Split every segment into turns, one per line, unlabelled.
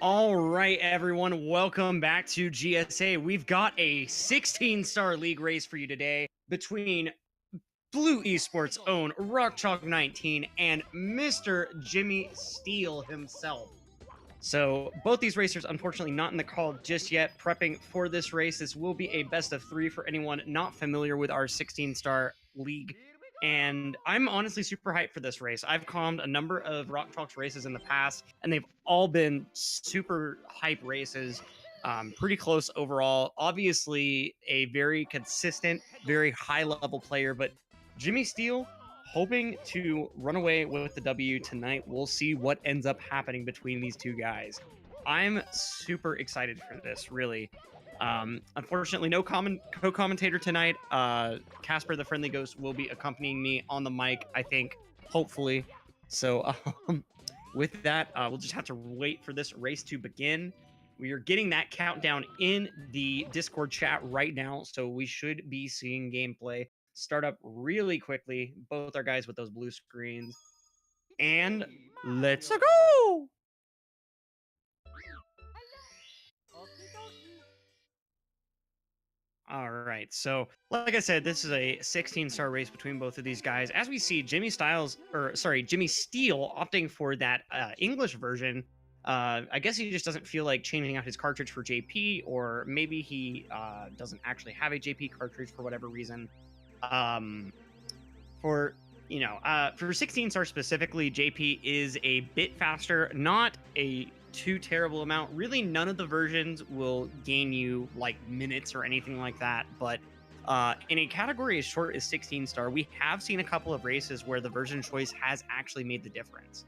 All right, everyone, welcome back to GSA. We've got a 16-star league race for you today between Blue Esports' own RockChalk19 and MrJimmysteel himself. So both these racers, unfortunately, not in the call just yet. Prepping for this race, this will be a best of 3 for anyone not familiar with our 16-star league. And I'm honestly super hyped for this race. I've calmed a number of RockChalk's races in the past, and they've all been super hype races. Pretty close overall. Obviously, a very consistent, very high-level player, but Jimmysteel hoping to run away with the W tonight. We'll see what ends up happening between these two guys. I'm super excited for this, really. Unfortunately, no co-commentator tonight. Casper the Friendly Ghost will be accompanying me on the mic, I think, hopefully. So with that, we'll just have to wait for this race to begin. We are getting that countdown in the Discord chat right now, so we should be seeing gameplay start up really quickly. Both our guys with those blue screens. And let's go! All right, so like I said, this is a 16-star race between both of these guys. As we see, Jimmysteel opting for that English version. I guess he just doesn't feel like changing out his cartridge for JP, or maybe he doesn't actually have a JP cartridge for whatever reason. For 16 star specifically, JP is a bit faster, not a too terrible amount. Really, none of the versions will gain you like minutes or anything like that. But in a category as short as 16 star, we have seen a couple of races where the version choice has actually made the difference.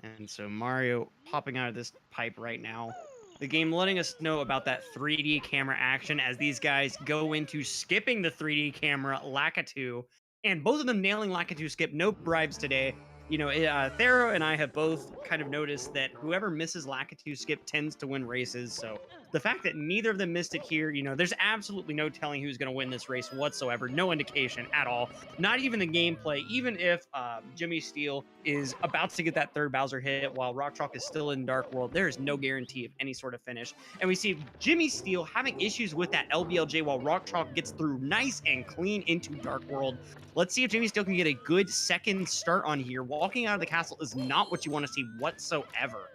And so Mario popping out of this pipe right now. The game letting us know about that 3D camera action as these guys go into skipping the 3D camera Lakitu, and both of them nailing Lakitu skip. No bribes today. You know, Thero and I have both kind of noticed that whoever misses Lakitu skip tends to win races. So the fact that neither of them missed it here, you know, there's absolutely no telling who's going to win this race whatsoever. No indication at all. Not even the gameplay. Even if Jimmysteel is about to get that third Bowser hit while RockChalk is still in Dark World, there is no guarantee of any sort of finish. And we see Jimmysteel having issues with that LBLJ while RockChalk gets through nice and clean into Dark World. Let's see if Jimmysteel can get a good second start on here. Walking out of the castle is not what you want to see whatsoever.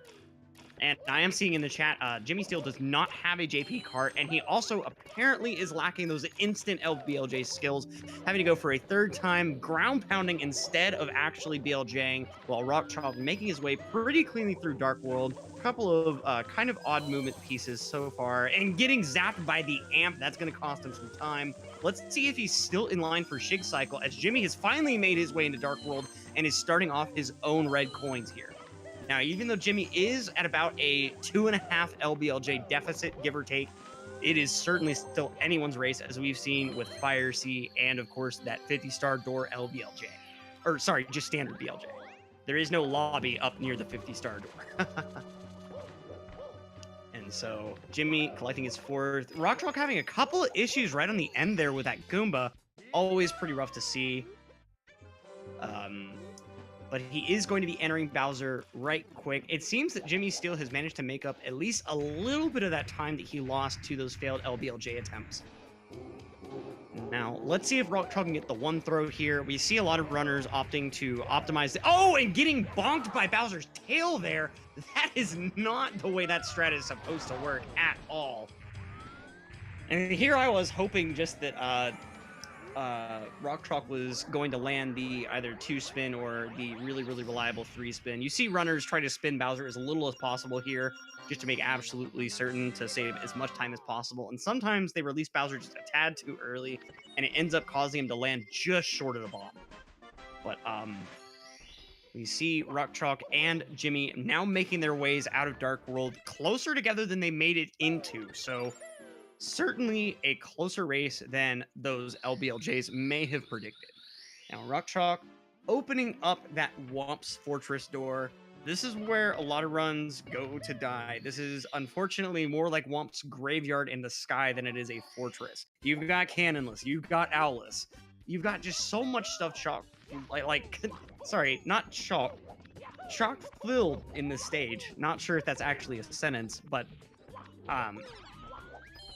And I am seeing in the chat, Jimmysteel does not have a JP cart, and he also apparently is lacking those instant LBLJ skills, having to go for a third time ground pounding instead of actually BLJing, while RockChalk making his way pretty cleanly through Dark World. A couple of kind of odd movement pieces so far, and getting zapped by the amp. That's going to cost him some time. Let's see if he's still in line for Shig Cycle, as Jimmy has finally made his way into Dark World and is starting off his own red coins here. Now, even though Jimmy is at about a 2.5 LBLJ deficit, give or take, it is certainly still anyone's race, as we've seen with Fire C and, of course, that 50-star door LBLJ. Or, sorry, just standard BLJ. There is no lobby up near the 50-star door. And so, Jimmy collecting his fourth. RockChalk having a couple of issues right on the end there with that Goomba. Always pretty rough to see. But he is going to be entering Bowser right quick. It seems that Jimmysteel has managed to make up at least a little bit of that time that he lost to those failed LBLJ attempts. Now, let's see if RockChalk can get the one throw here. We see a lot of runners opting to optimize the... Oh, and getting bonked by Bowser's tail there. That is not the way that strat is supposed to work at all. And here I was hoping just that RockChalk was going to land the either 2-spin or the really, really reliable 3-spin. You see runners try to spin Bowser as little as possible here, just to make absolutely certain to save as much time as possible. And sometimes they release Bowser just a tad too early, and it ends up causing him to land just short of the bomb. But we see RockChalk and Jimmy now making their ways out of Dark World closer together than they made it into. So certainly a closer race than those LBLJs may have predicted. Now, RockChalk opening up that Womp's Fortress door. This is where a lot of runs go to die. This is unfortunately more like Womp's graveyard in the sky than it is a fortress. You've got Cannonless, you've got Owless. you've got just so much stuff sorry, not chock filled in this stage. Not sure if that's actually a sentence, but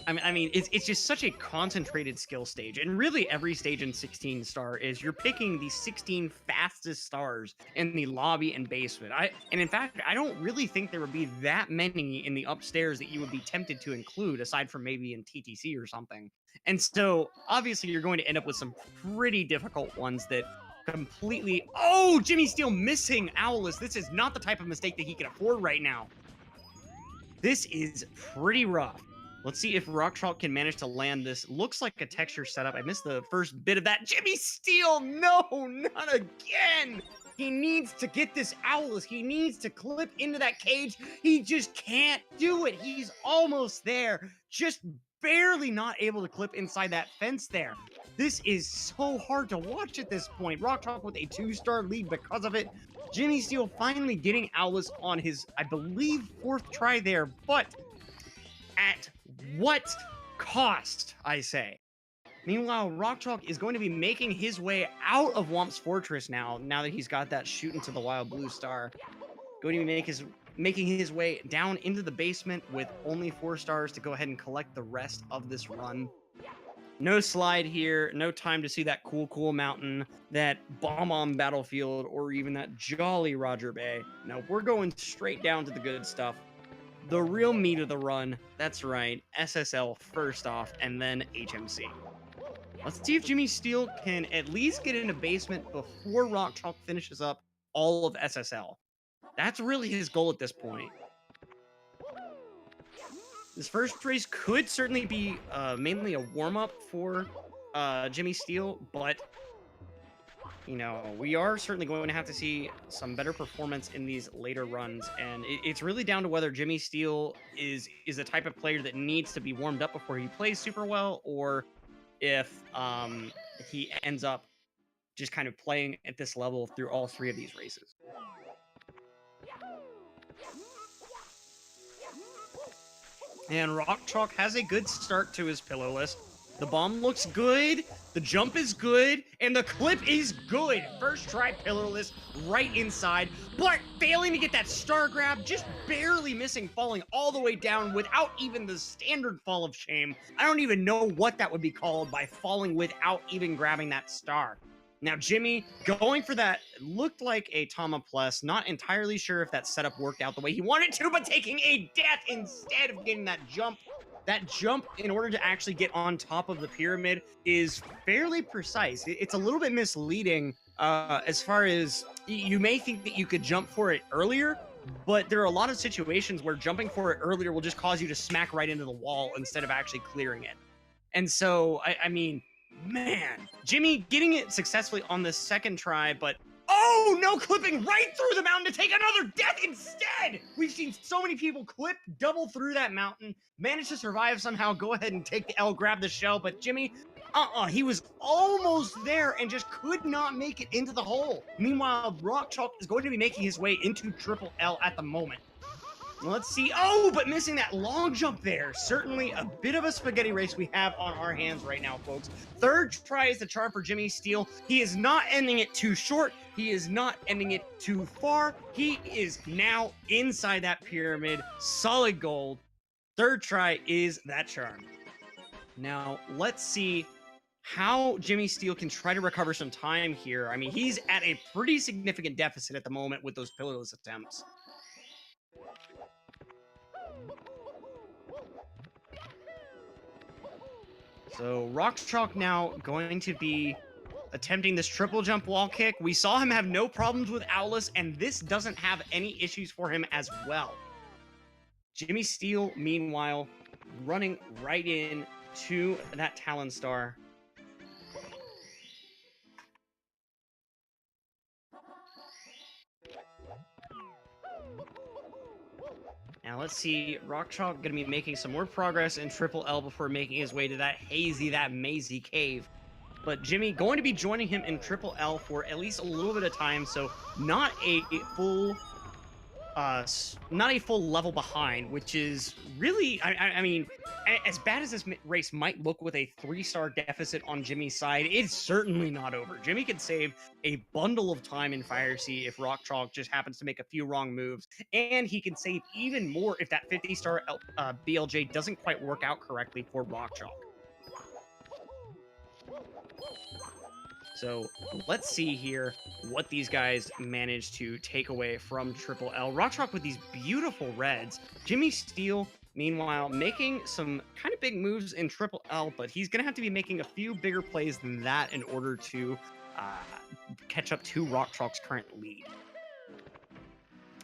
I mean, it's just such a concentrated skill stage, and really every stage in 16 star is you're picking the 16 fastest stars in the lobby and basement. And in fact, I don't really think there would be that many in the upstairs that you would be tempted to include, aside from maybe in TTC or something. And so obviously you're going to end up with some pretty difficult ones that completely. Oh, JimmySteel missing Owlus. This is not the type of mistake that he can afford right now. This is pretty rough. Let's see if RockChalk can manage to land this. Looks like a texture setup. I missed the first bit of that. JimmySteel, no, not again. He needs to get this Owlus. He needs to clip into that cage. He just can't do it. He's almost there. Just barely not able to clip inside that fence there. This is so hard to watch at this point. RockChalk with a 2-star lead because of it. JimmySteel finally getting Owlus on his, I believe, 4th try there, but at what cost, I say? Meanwhile, RockChalk is going to be making his way out of Womp's Fortress now that he's got that shoot into the Wild Blue Star. Going to be making his way down into the basement with only 4 stars to go ahead and collect the rest of this run. No slide here, no time to see that cool mountain, that bomb-on battlefield, or even that jolly Roger Bay. No, we're going straight down to the good stuff. The real meat of the run, that's right, SSL first off, and then HMC. Let's see if JimmySteel can at least get into basement before RockChalk finishes up all of SSL. That's really his goal at this point. This first race could certainly be mainly a warm-up for JimmySteel, but you know, we are certainly going to have to see some better performance in these later runs, and it's really down to whether JimmySteel is the type of player that needs to be warmed up before he plays super well, or if he ends up just kind of playing at this level through all 3 of these races. And RockChalk has a good start to his pillow list. The bomb looks good, the jump is good, and the clip is good. First try pillarless right inside, but failing to get that star grab, just barely missing, falling all the way down without even the standard fall of shame. I don't even know what that would be called by falling without even grabbing that star. Now, Jimmy going for that looked like a Tama Plus. Not entirely sure if that setup worked out the way he wanted to, but taking a death instead of getting that jump. That jump, in order to actually get on top of the pyramid, is fairly precise. It's a little bit misleading as far as you may think that you could jump for it earlier, but there are a lot of situations where jumping for it earlier will just cause you to smack right into the wall instead of actually clearing it. And so, I mean, man, Jimmy getting it successfully on the second try, but oh, no, clipping right through the mountain to take another death instead. We've seen so many people clip double through that mountain, manage to survive somehow, go ahead and take the L, grab the shell, but Jimmy, he was almost there and just could not make it into the hole. Meanwhile, RockChalk is going to be making his way into triple L at the moment. Let's see. Oh, but missing that long jump there. Certainly a bit of a spaghetti race we have on our hands right now, folks. Third try is the charm for JimmySteel. He is not ending it too short. He is not ending it too far. He is now inside that pyramid. Solid gold. Third try is that charm. Now, let's see how JimmySteel can try to recover some time here. I mean, he's at a pretty significant deficit at the moment with those pillarless attempts. So RockChalk now going to be attempting this triple jump wall kick. We saw him have no problems with Owlus, and this doesn't have any issues for him as well. JimmySteel, meanwhile, running right in to that Talon Star. Now let's see, RockChalk going to be making some more progress in triple L before making his way to that mazy cave. But Jimmy going to be joining him in triple L for at least a little bit of time, so not a full not a full level behind, which is really, I mean, as bad as this race might look with a 3-star deficit on Jimmy's side, it's certainly not over. Jimmy could save a bundle of time in Fire Sea if RockChalk just happens to make a few wrong moves, and he can save even more if that 50-star BLJ doesn't quite work out correctly for RockChalk. So let's see here what these guys managed to take away from Triple L. RockChalk with these beautiful reds. GSA, meanwhile, making some kind of big moves in Triple L, but he's going to have to be making a few bigger plays than that in order to catch up to RockChalk's current lead.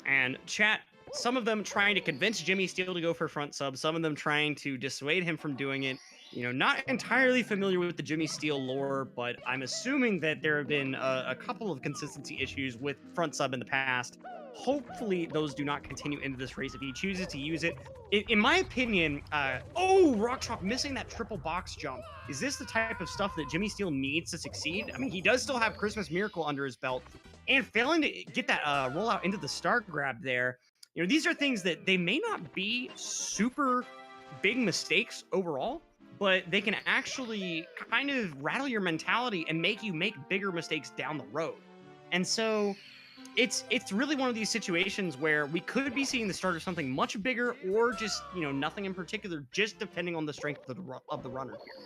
And chat, some of them trying to convince GSA to go for front sub, some of them trying to dissuade him from doing it. You know, not entirely familiar with the GSA lore, but I'm assuming that there have been a couple of consistency issues with front sub in the past. Hopefully, those do not continue into this race if he chooses to use it. In my opinion, oh, RockChalk missing that triple box jump. Is this the type of stuff that GSA needs to succeed? I mean, he does still have Christmas Miracle under his belt, and failing to get that rollout into the star grab there. You know, these are things that they may not be super big mistakes overall, but they can actually kind of rattle your mentality and make you make bigger mistakes down the road. And so it's really one of these situations where we could be seeing the start of something much bigger, or just, you know, nothing in particular, just depending on the strength of the runner here.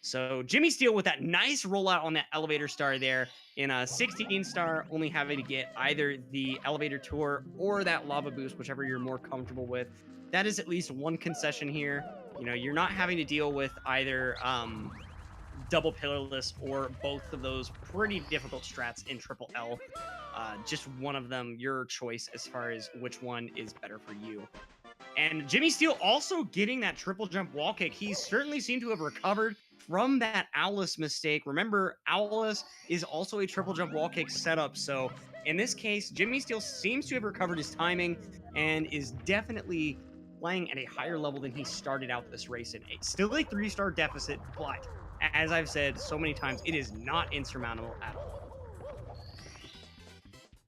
So GSA with that nice rollout on that elevator star there in a 16-star, only having to get either the elevator tour or that lava boost, whichever you're more comfortable with. That is at least one concession here. You know, you're not having to deal with either double pillarless or both of those pretty difficult strats in Triple L. Just one of them, your choice as far as which one is better for you. And GSA also getting that triple jump wall kick. He certainly seemed to have recovered from that Owlus mistake. Remember, Owlus is also a triple jump wall kick setup. So in this case, GSA seems to have recovered his timing and is definitely playing at a higher level than he started out this race in. Still a 3-star deficit, but as I've said so many times, it is not insurmountable at all.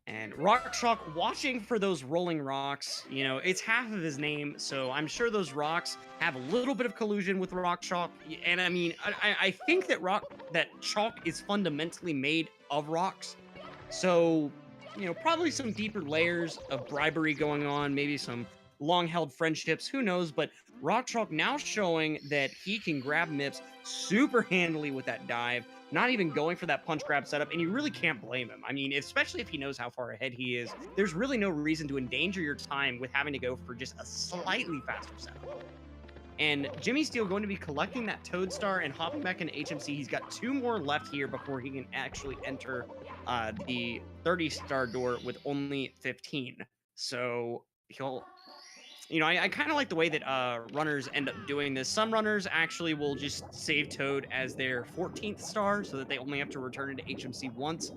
And RockChalk watching for those rolling rocks. You know, it's half of his name, so I'm sure those rocks have a little bit of collusion with RockChalk. And I mean, I think that chalk is fundamentally made of rocks. So, you know, probably some deeper layers of bribery going on, maybe some long-held friendships, who knows, but RockChalk now showing that he can grab MIPS super handily with that dive, not even going for that punch grab setup, and you really can't blame him. I mean, especially if he knows how far ahead he is, there's really no reason to endanger your time with having to go for just a slightly faster setup. And GSA going to be collecting that Toad Star and hopping back into HMC. He's got 2 more left here before he can actually enter the 30-star door with only 15. So he'll... You know, I kind of like the way that runners end up doing this. Some runners actually will just save Toad as their 14th star so that they only have to return into HMC once.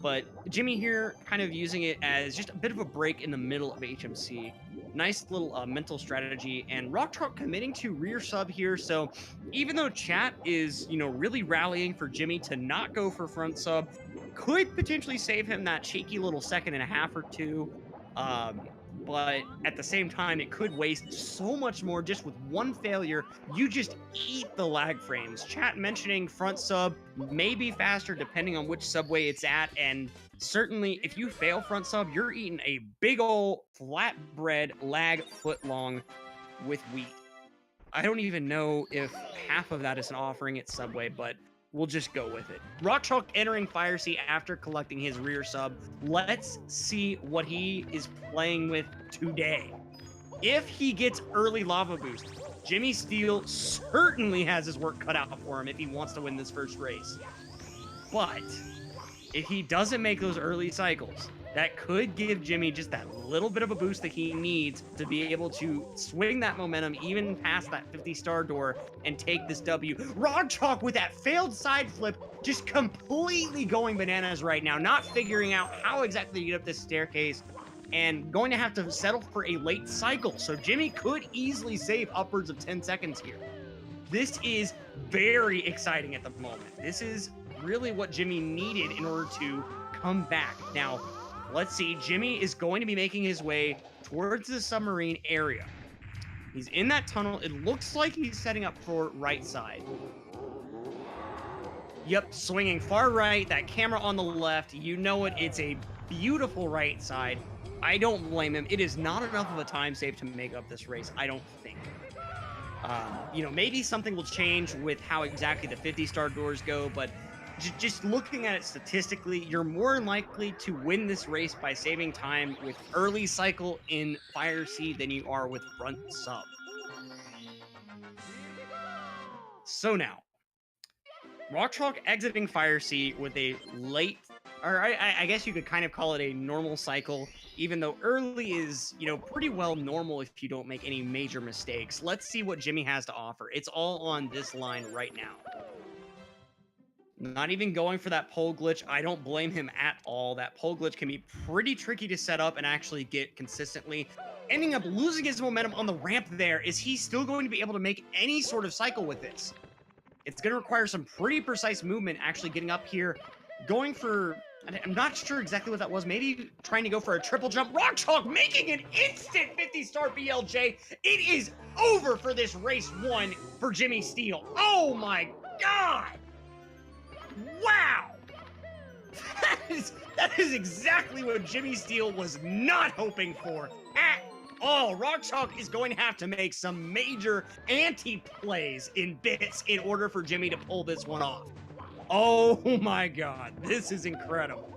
But Jimmy here kind of using it as just a bit of a break in the middle of HMC. Nice little mental strategy, and RockChalk committing to rear sub here. So even though chat is, you know, really rallying for Jimmy to not go for front sub, could potentially save him that cheeky little 1.5 or 2. But at the same time, it could waste so much more just with one failure. You just eat the lag frames. Chat mentioning front sub may be faster depending on which subway it's at, and certainly if you fail front sub, you're eating a big old flatbread lag foot long with wheat. I don't even know if half of that is an offering at Subway, but we'll just go with it. RockChalk entering Fire Sea after collecting his rear sub. Let's see what he is playing with today. If he gets early lava boost, GSA certainly has his work cut out for him if he wants to win this first race. But if he doesn't make those early cycles, that could give Jimmy just that little bit of a boost that he needs to be able to swing that momentum even past that 50-star door and take this W. RockChalk with that failed side flip, just completely going bananas right now, not figuring out how exactly to get up this staircase, and going to have to settle for a late cycle. So Jimmy could easily save upwards of 10 seconds here. This is very exciting at the moment. This is really what Jimmy needed in order to come back. Now, Let's see. Jimmy is going to be making his way towards the submarine area. He's in that tunnel. It looks like he's setting up for right side. Yep, swinging far right, that camera on the left. You know it. It's a beautiful right side. I don't blame him. It is not enough of a time save to make up this race, I don't think. You know, maybe something will change with how exactly the 50-star doors go, but just looking at it statistically, you're more likely to win this race by saving time with early cycle in Fire Sea than you are with front sub. So now, RockChalk exiting Fire Sea with a late, or I guess you could kind of call it a normal cycle, even though early is, you know, pretty well normal if you don't make any major mistakes. Let's see what Jimmy has to offer. It's all on this line right now. Not even going for that pole glitch. I don't blame him at all. That pole glitch can be pretty tricky to set up and actually get consistently. Ending up losing his momentum on the ramp there. Is he still going to be able to make any sort of cycle with this? It's going to require some pretty precise movement actually getting up here. Going for, I'm not sure exactly what that was. Maybe trying to go for a triple jump. RockChalk making an instant 50-star BLJ. It is over for this race one for JimmySteel. Oh my God. Wow! That is exactly what JimmySteel was not hoping for at all. RockChalk is going to have to make some major anti-plays in bits in order for Jimmy to pull this one off. Oh my God, this is incredible.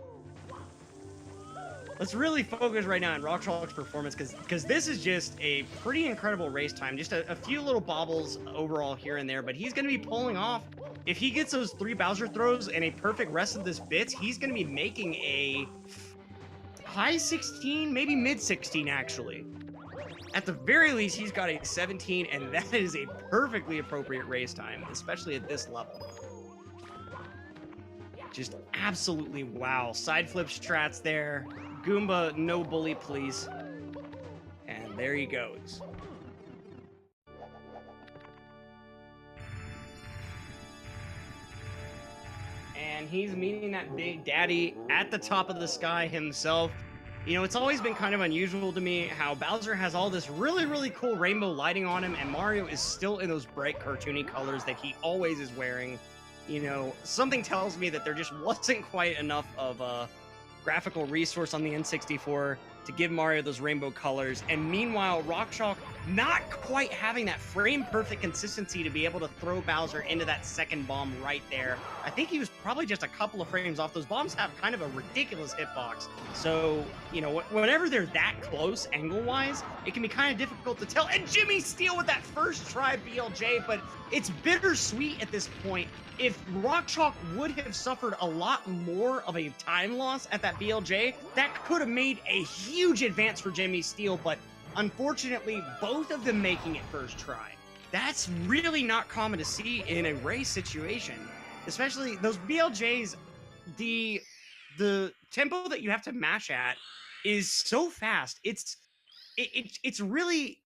Let's really focus right now on RockChalk's performance because this is just a pretty incredible race time. Just a few little bobbles overall here and there, but he's going to be pulling off. If he gets those 3 Bowser throws and a perfect rest of this bits, he's going to be making a high 16, maybe mid 16 actually. At the very least, he's got a 17, and that is a perfectly appropriate race time, especially at this level. Just absolutely wow. Side flip strats there. Goomba, no bully, please. And there he goes. And he's meeting that Big Daddy at the top of the sky himself. You know, it's always been kind of unusual to me how Bowser has all this really, really cool rainbow lighting on him, and Mario is still in those bright cartoony colors that he always is wearing. You know, something tells me that there just wasn't quite enough of a graphical resource on the N64 to give Mario those rainbow colors. And meanwhile, RockChalk not quite having that frame-perfect consistency to be able to throw Bowser into that second bomb right there. I think he was probably just a couple of frames off. Those bombs have kind of a ridiculous hitbox. So, you know, whenever they're that close angle-wise, it can be kind of difficult to tell. And JimmySteel with that first try BLJ, but it's bittersweet at this point. If RockChalk would have suffered a lot more of a time loss at that BLJ, that could have made a huge advance for JimmySteel, but unfortunately, both of them making it first try. That's really not common to see in a race situation. Especially those BLJs, the tempo that you have to mash at is so fast. It's really,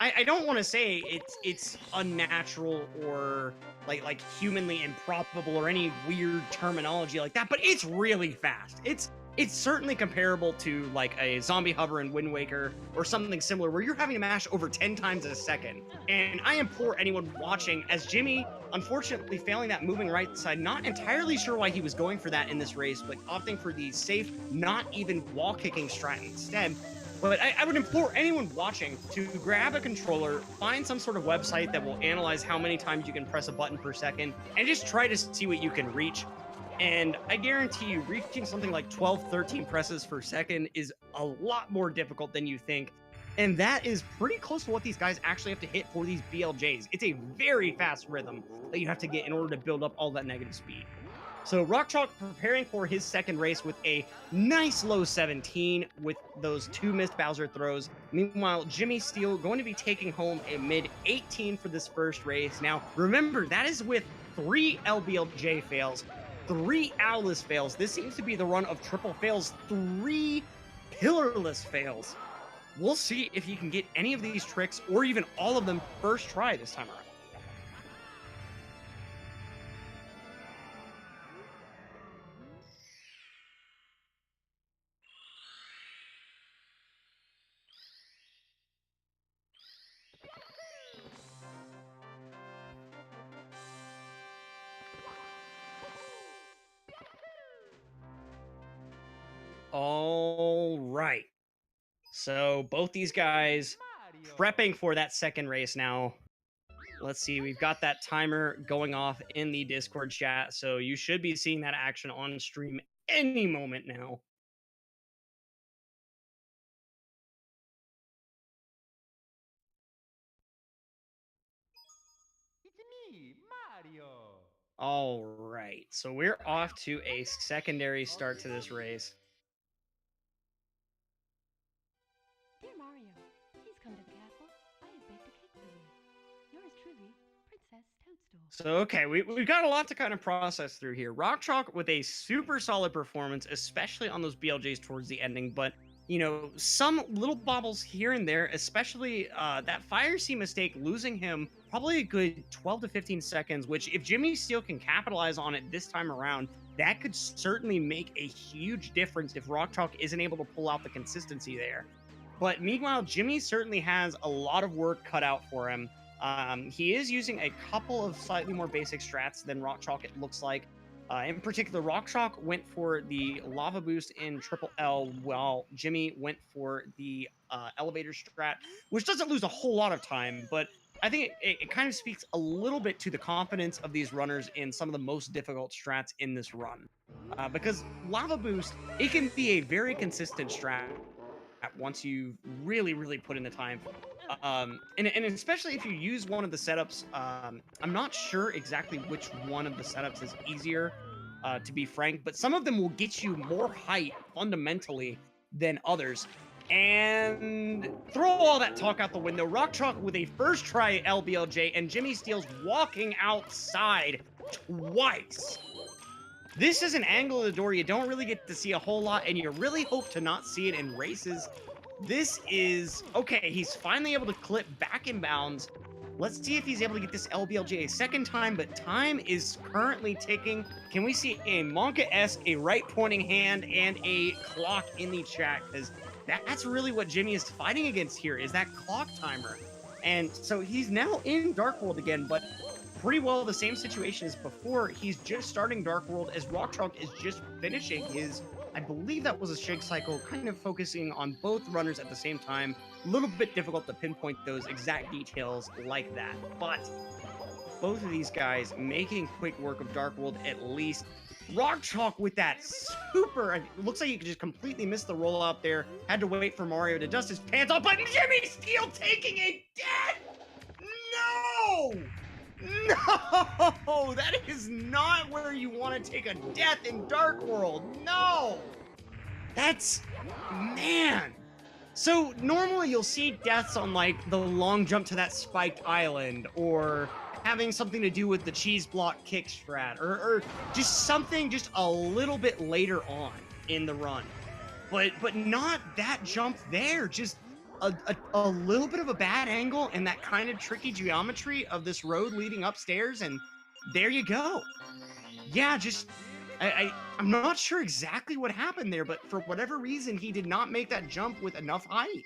I don't want to say it's unnatural or like humanly improbable or any weird terminology like that, but it's really fast. It's certainly comparable to like a Zombie Hover in Wind Waker or something similar where you're having to mash over 10 times a second. And I implore anyone watching, as Jimmy, unfortunately failing that moving right side, not entirely sure why he was going for that in this race, but opting for the safe, not even wall kicking strat instead. But I would implore anyone watching to grab a controller, find some sort of website that will analyze how many times you can press a button per second, and just try to see what you can reach. And I guarantee you, reaching something like 12, 13 presses per second is a lot more difficult than you think. And that is pretty close to what these guys actually have to hit for these BLJs. It's a very fast rhythm that you have to get in order to build up all that negative speed. So RockChalk preparing for his second race with a nice low 17 with those 2 missed Bowser throws. Meanwhile, JimmySteel going to be taking home a mid 18 for this first race. Now, remember, that is with 3 LBLJ fails, 3 Owlless fails. This seems to be the run of triple fails, 3 Pillarless fails. We'll see if he can get any of these tricks or even all of them first try this time around. All right. So both these guys prepping for that second race now. Let's see, we've got that timer going off in the Discord chat, so you should be seeing that action on stream any moment now.
It's me, Mario.
All right, so we're off to a secondary start to this race.
Dear Mario, please come to the castle. I have baked a cake for you. Yours truly, Princess Toadstool.
So, okay, we've got a lot to kind of process through here. RockChalk with a super solid performance, especially on those BLJs towards the ending, but, you know, some little bobbles here and there, especially that Fire Sea mistake, losing him probably a good 12 to 15 seconds, which if GSA can capitalize on it this time around, that could certainly make a huge difference if RockChalk isn't able to pull out the consistency there. But meanwhile, Jimmy certainly has a lot of work cut out for him. He is using a couple of slightly more basic strats than RockChalk, it looks like. In particular, RockChalk went for the lava boost in triple L, while Jimmy went for the elevator strat, which doesn't lose a whole lot of time, but I think it kind of speaks a little bit to the confidence of these runners in some of the most difficult strats in this run. Because lava boost, it can be a very consistent strat once you've really put in the time. And especially if you use one of the setups, I'm not sure exactly which one of the setups is easier, to be frank, but some of them will get you more height fundamentally than others. And throw all that talk out the window. RockChalk with a first try LBLJ, and GSA's walking outside twice. This is an angle of the door you don't really get to see a whole lot, and you really hope to not see it in races. This is... Okay, he's finally able to clip back in bounds. Let's see if he's able to get this LBLJ a second time, but time is currently ticking. Can we see a Monka-esque, a right-pointing hand, and a clock in the chat? Because that's really what Jimmy is fighting against here, is that clock timer. And so he's now in Dark World again, but pretty well the same situation as before. He's just starting Dark World as RockChalk is just finishing his, I believe that was a shake cycle, kind of focusing on both runners at the same time. A little bit difficult to pinpoint those exact details like that, but both of these guys making quick work of Dark World at least. RockChalk with that super, it looks like he could just completely miss the rollout there. Had to wait for Mario to dust his pants off, but GSA taking a death! No! No! That is not where you want to take a death in Dark World. No! That's... Man! So, normally you'll see deaths on, like, the long jump to that spiked island, or having something to do with the cheese block kick strat, or just something just a little bit later on in the run. But not that jump there, just a little bit of a bad angle and that kind of tricky geometry of this road leading upstairs, and there you go. Yeah, just I'm not sure exactly what happened there, but for whatever reason, he did not make that jump with enough height.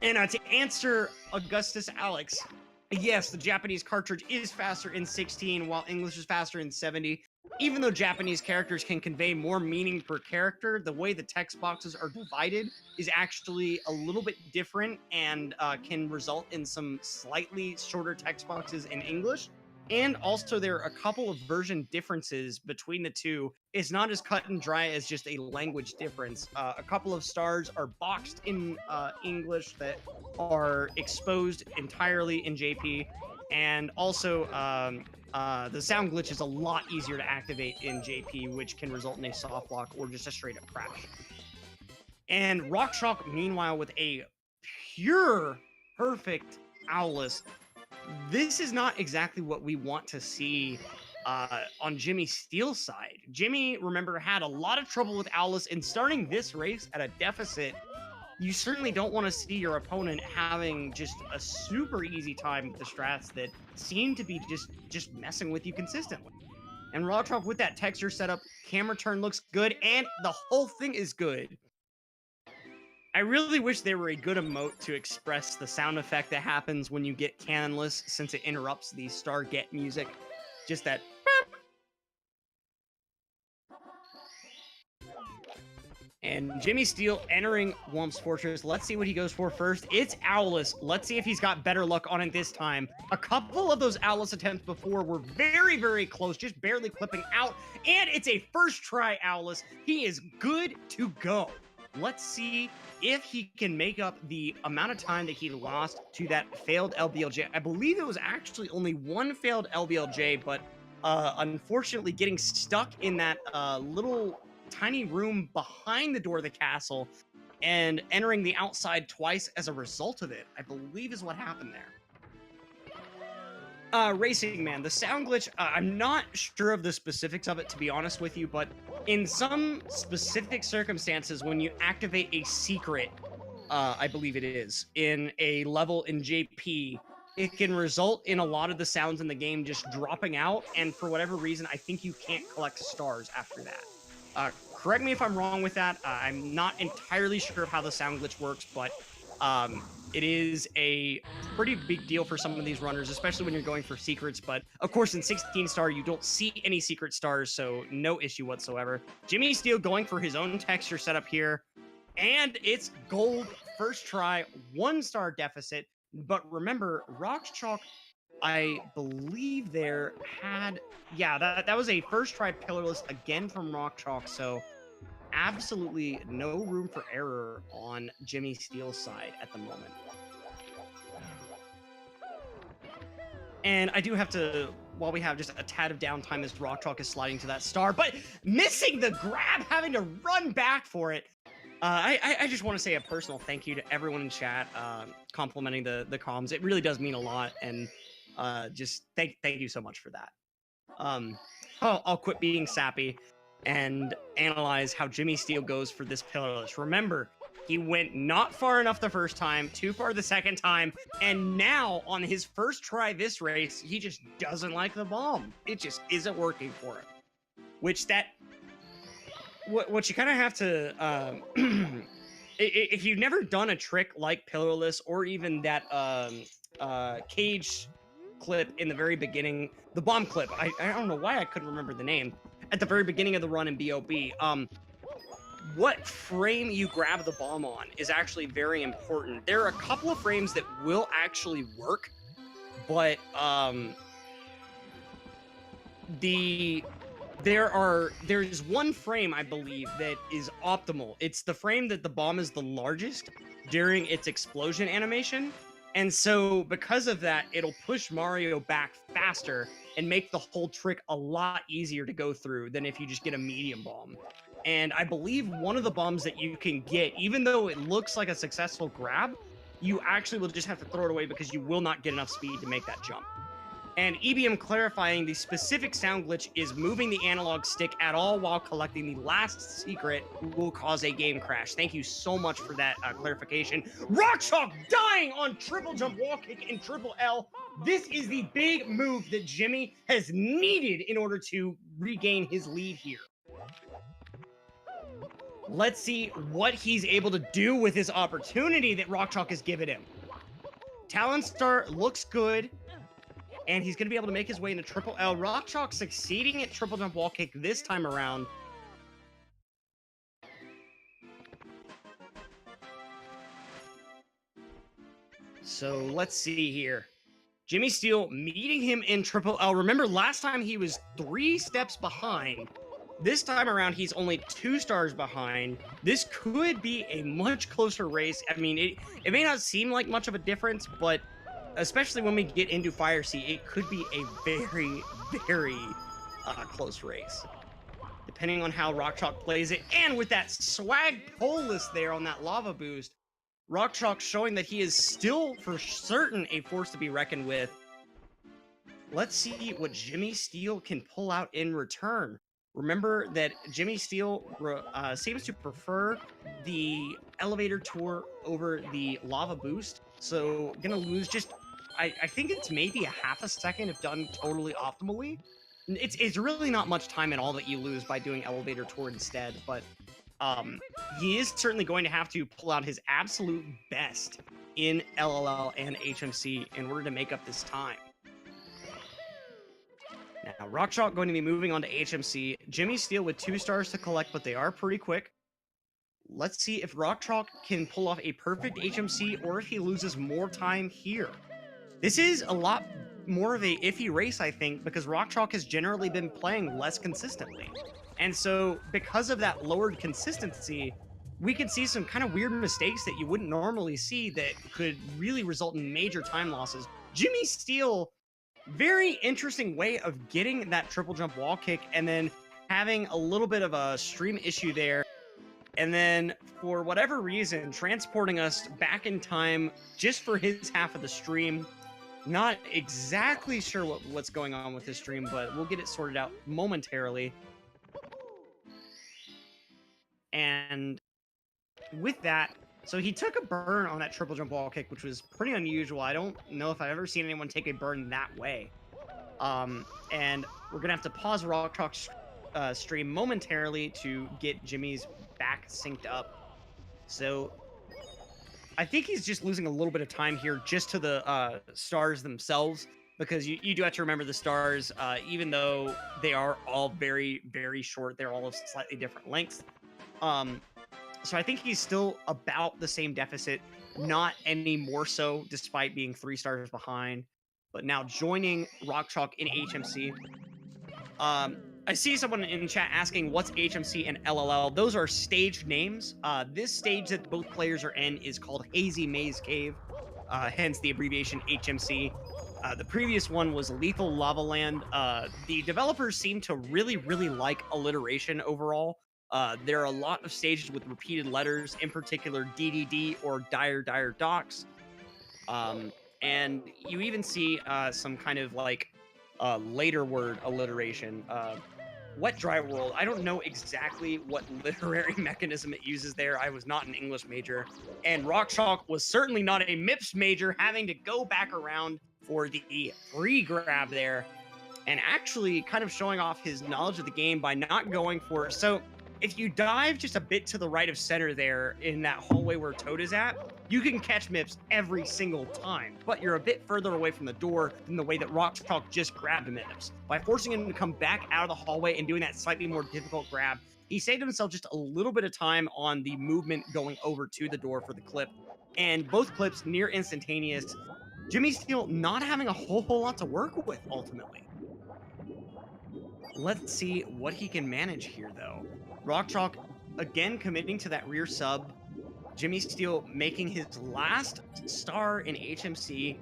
And to answer Augustus Alex, yes, the Japanese cartridge is faster in 16, while English is faster in 70. Even though Japanese characters can convey more meaning per character, the way the text boxes are divided is actually a little bit different and can result in some slightly shorter text boxes in English. And also, there are a couple of version differences between the two. It's not as cut and dry as just a language difference. A couple of stars are boxed in English that are exposed entirely in JP. And also, the sound glitch is a lot easier to activate in JP, which can result in a soft lock or just a straight up crash. And RockChalk, meanwhile, with a pure, perfect Owlus. This is not exactly what we want to see on GSA's side. Jimmy, remember, had a lot of trouble with Owlus, and starting this race at a deficit, you certainly don't want to see your opponent having just a super easy time with the strats that seem to be just messing with you consistently. And RockChalk with that texture setup, camera turn looks good, and the whole thing is good. I really wish there were a good emote to express the sound effect that happens when you get cannonless, since it interrupts the Starget music. Just that. And GSA entering Whump's Fortress. Let's see what he goes for first. It's Owless. Let's see if he's got better luck on it this time. A couple of those Owless attempts before were very, very close, just barely clipping out. And it's a first try Owless. He is good to go. Let's see if he can make up the amount of time that he lost to that failed LBLJ. I believe it was actually only one failed LBLJ, but unfortunately getting stuck in that little tiny room behind the door of the castle and entering the outside twice as a result of it, I believe is what happened there. Racing Man, the sound glitch, I'm not sure of the specifics of it, to be honest with you, but in some specific circumstances, when you activate a secret, I believe it is, in a level in JP, it can result in a lot of the sounds in the game just dropping out, and for whatever reason, I think you can't collect stars after that. Correct me if I'm wrong with that. I'm not entirely sure of how the sound glitch works, but it is a pretty big deal for some of these runners, especially when you're going for secrets. But of course, in 16 star, you don't see any secret stars, so no issue whatsoever. GSA going for his own texture setup here, and it's gold first try, 1-star deficit. But remember, RockChalk, I believe there had, yeah, that was a first try pillarless again from RockChalk, so absolutely no room for error on GSA's side at the moment. And I do have to, while we have just a tad of downtime as RockChalk is sliding to that star, but missing the grab, having to run back for it. I just want to say a personal thank you to everyone in chat complimenting the comms. It really does mean a lot, and just thank you so much for that. I'll quit being sappy and analyze how GSA goes for this pillarless. Remember, he went not far enough the first time, too far the second time, and now on his first try this race, he just doesn't like the bomb. It just isn't working for him. Which what you kind of have to, if you've never done a trick like pillarless or even that cage clip in the very beginning, the bomb clip, I don't know why I couldn't remember the name, at the very beginning of the run in BOB, what frame you grab the bomb on is actually very important. There are a couple of frames that will actually work, but there's one frame, I believe, that is optimal. It's the frame that the bomb is the largest during its explosion animation. And so because of that, it'll push Mario back faster and make the whole trick a lot easier to go through than if you just get a medium bomb. And I believe one of the bombs that you can get, even though it looks like a successful grab, you actually will just have to throw it away because you will not get enough speed to make that jump. And EBM clarifying the specific sound glitch is moving the analog stick at all while collecting the last secret will cause a game crash. Thank you so much for that clarification. RockChalk dying on triple jump wall kick and triple L. This is the big move that Jimmy has needed in order to regain his lead here. Let's see what he's able to do with this opportunity that RockChalk has given him. Talon Star looks good, and he's going to be able to make his way into triple L. RockChalk succeeding at triple jump wall kick this time around. So let's see here. GSA meeting him in triple L. Remember, last time he was 3 steps behind. This time around, he's only 2 stars behind. This could be a much closer race. I mean, it may not seem like much of a difference, but especially when we get into Fire Sea, it could be a very, very close race, depending on how RockChalk plays it. And with that swag pull list there on that lava boost, RockChalk showing that he is still for certain a force to be reckoned with. Let's see what GSA can pull out in return. Remember that GSA seems to prefer the elevator tour over the lava boost, so gonna lose just, I think it's maybe a half a second if done totally optimally. It's really not much time at all that you lose by doing elevator tour instead, but he is certainly going to have to pull out his absolute best in LLL and HMC in order to make up this time. Now, RockChalk going to be moving on to HMC. GSA with 2 stars to collect, but they are pretty quick. Let's see if RockChalk can pull off a perfect HMC or if he loses more time here. This is a lot more of a iffy race, I think, because RockChalk has generally been playing less consistently. And so because of that lowered consistency, we could see some kind of weird mistakes that you wouldn't normally see that could really result in major time losses. GSA, very interesting way of getting that triple jump wall kick and then having a little bit of a stream issue there. And then, for whatever reason, transporting us back in time just for his half of the stream. Not exactly sure what's going on with his stream, but we'll get it sorted out momentarily. And with that, so he took a burn on that triple jump wall kick, which was pretty unusual. I don't know if I've ever seen anyone take a burn that way. And we're going to have to pause RockChalk's stream momentarily to get Jimmy's back synced up. So I think he's just losing a little bit of time here just to the stars themselves, because you do have to remember the stars, even though they are all very, very short, they're all of slightly different lengths. So I think he's still about the same deficit, not any more so, despite being 3 stars behind. But now joining RockChalk in HMC. I see someone in chat asking what's HMC and LLL. Those are stage names. This stage that both players are in is called Hazy Maze Cave, hence the abbreviation HMC. The previous one was Lethal Lava Land. The developers seem to really, really like alliteration overall. There are a lot of stages with repeated letters, in particular DDD or Dire Dire Docks. And you even see some kind of like later word alliteration. Wet Dry World. I don't know exactly what literary mechanism it uses there. I was not an English major. And RockChalk was certainly not a MIPS major, having to go back around for the free grab there. And actually kind of showing off his knowledge of the game by not going for it. So if you dive just a bit to the right of center there in that hallway where Toad is at, you can catch MIPS every single time, but you're a bit further away from the door than the way that RockChalk just grabbed MIPS. By forcing him to come back out of the hallway and doing that slightly more difficult grab, he saved himself just a little bit of time on the movement going over to the door for the clip. And both clips near instantaneous. GSA not having a whole lot to work with ultimately. Let's see what he can manage here though. RockChalk again committing to that rear sub. GSA making his last star in HMC.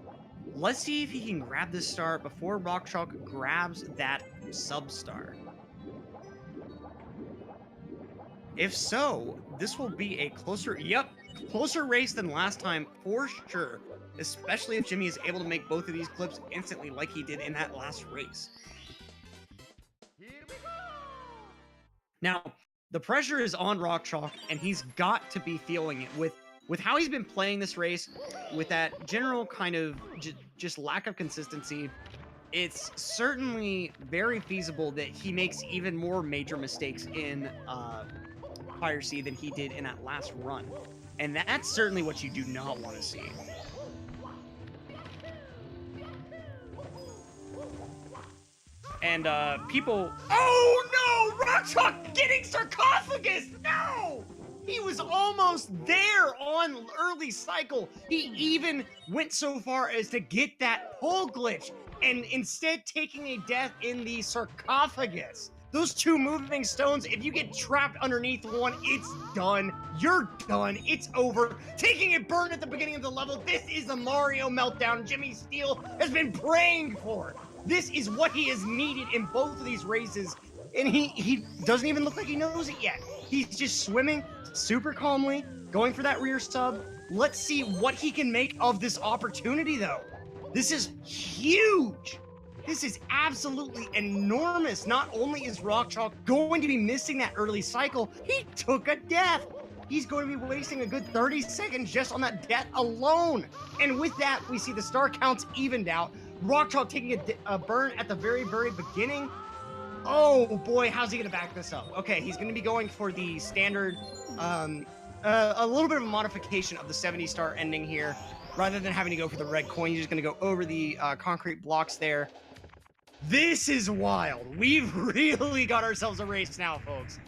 Let's see if he can grab this star before RockChalk grabs that sub star. If so, this will be a closer race than last time for sure, especially if Jimmy is able to make both of these clips instantly like he did in that last race.
Here we go!
Now, the pressure is on RockChalk, and he's got to be feeling it with how he's been playing this race, with that general kind of just lack of consistency. It's certainly very feasible that he makes even more major mistakes in Fire Sea than he did in that last run. And that's certainly what you do not want to see. And people, oh no, RockChalk getting sarcophagus, no! He was almost there on early cycle. He even went so far as to get that pole glitch and instead taking a death in the sarcophagus. Those 2 moving stones, if you get trapped underneath one, it's done. You're done. It's over. Taking a burn at the beginning of the level, this is the Mario meltdown GSA has been praying for. This is what he has needed in both of these races, and he doesn't even look like he knows it yet. He's just swimming super calmly, going for that rear sub. Let's see what he can make of this opportunity, though. This is huge. This is absolutely enormous. Not only is RockChalk going to be missing that early cycle, he took a death. He's going to be wasting a good 30 seconds just on that death alone. And with that, we see the star counts evened out. RockChalk taking a burn at the very, very beginning. Oh boy, how's he gonna back this up? Okay, he's gonna be going for the standard, a little bit of a modification of the 70-star ending here. Rather than having to go for the red coin, he's just gonna go over the concrete blocks there. This is wild. We've really got ourselves a race now, folks.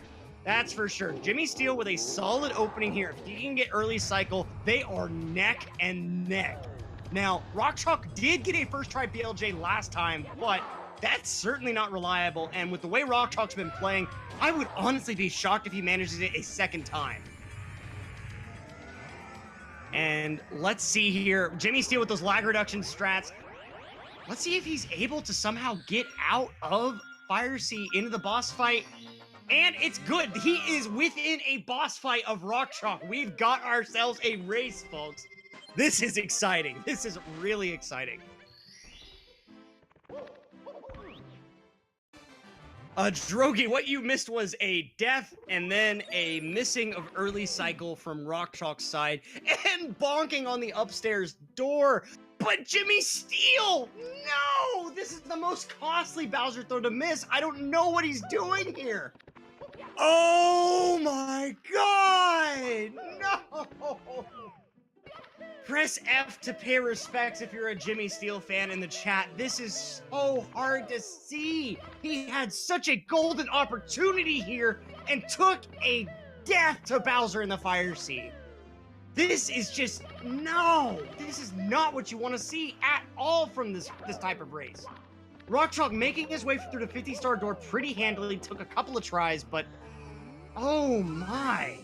That's for sure. GSA with a solid opening here. If he can get early cycle, they are neck and neck. Now, RockChalk did get a first try BLJ last time, but that's certainly not reliable. And with the way RockChalk's been playing, I would honestly be shocked if he manages it a second time. And let's see here. GSA with those lag reduction strats. Let's see if he's able to somehow get out of Fire Sea into the boss fight. And it's good. He is within a boss fight of RockChalk. We've got ourselves a race, folks. This is exciting. This is really exciting. Drogi, what you missed was a death and then a missing of early cycle from RockChalk's side and bonking on the upstairs door. But GSA, no! This is the most costly Bowser throw to miss. I don't know what he's doing here. Oh my god! No! Press F to pay respects if you're a GSA fan in the chat. This is so hard to see. He had such a golden opportunity here and took a death to Bowser in the Fire Sea. This is just, no! This is not what you want to see at all from this type of race. RockChalk making his way through the 50-star door pretty handily, took a couple of tries, but oh my.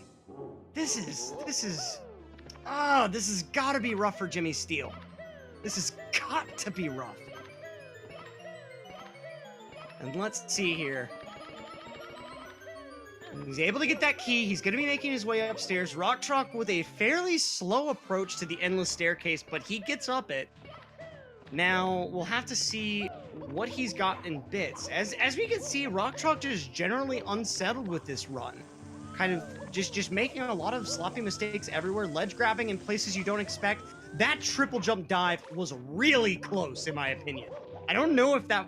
This has gotta be rough for GSA. This has got to be rough. And let's see here. He's able to get that key. He's going to be making his way upstairs. RockChalk with a fairly slow approach to the endless staircase, but he gets up it. Now, we'll have to see what he's got in bits. As we can see, RockChalk just generally unsettled with this run. Kind of just making a lot of sloppy mistakes everywhere, ledge grabbing in places you don't expect. That triple jump dive was really close, in my opinion. I don't know if that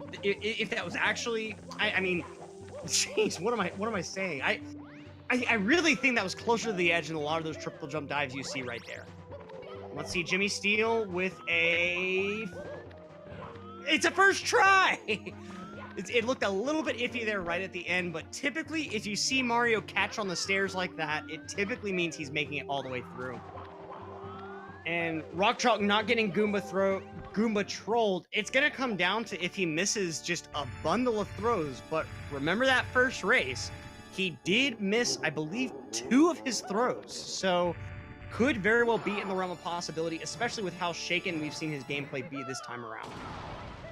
was actually, I mean, jeez, what am I saying? I really think that was closer to the edge than a lot of those triple jump dives you see right there. Let's see GSA with it's a first try. It looked a little bit iffy there right at the end, but typically if you see Mario catch on the stairs like that, it typically means he's making it all the way through. And RockChalk not getting Goomba trolled, it's gonna come down to if he misses just a bundle of throws. But remember that first race, he did miss, I believe, 2 of his throws. So could very well be in the realm of possibility, especially with how shaken we've seen his gameplay be this time around.